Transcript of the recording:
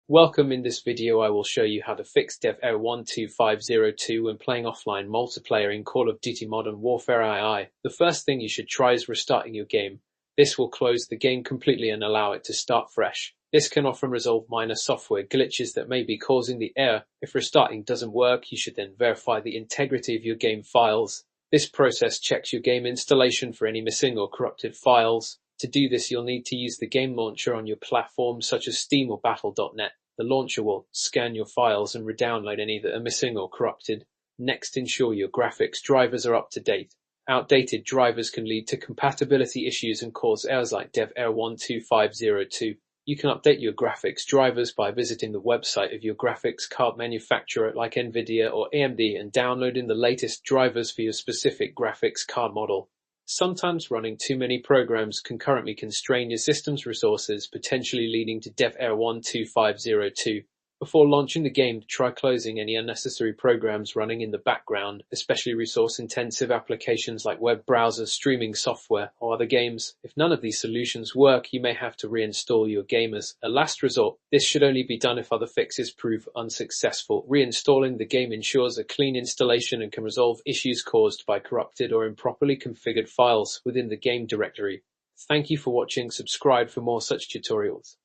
Welcome. In this video I will show you how to fix dev error 12502 when playing offline multiplayer in Call of Duty Modern Warfare II. The first thing you should try is restarting your game. This will close the game completely and allow it to start fresh. This can often resolve minor software glitches that may be causing the error. If restarting doesn't work, you should then verify the integrity of your game files. This process checks your game installation for any missing or corrupted files. To do this, you'll need to use the game launcher on your platform such as Steam or Battle.net. The launcher will scan your files and re-download any that are missing or corrupted. Next, ensure your graphics drivers are up to date. Outdated drivers can lead to compatibility issues and cause errors like dev error 12502. You can update your graphics drivers by visiting the website of your graphics card manufacturer like Nvidia or AMD and downloading the latest drivers for your specific graphics card model. Sometimes running too many programs concurrently can strain your system's resources, potentially leading to dev error 12502. Before launching the game, try closing any unnecessary programs running in the background, especially resource-intensive applications like web browsers, streaming software, or other games. If none of these solutions work, you may have to reinstall your game as a last resort. This should only be done if other fixes prove unsuccessful. Reinstalling the game ensures a clean installation and can resolve issues caused by corrupted or improperly configured files within the game directory. Thank you for watching. Subscribe for more such tutorials.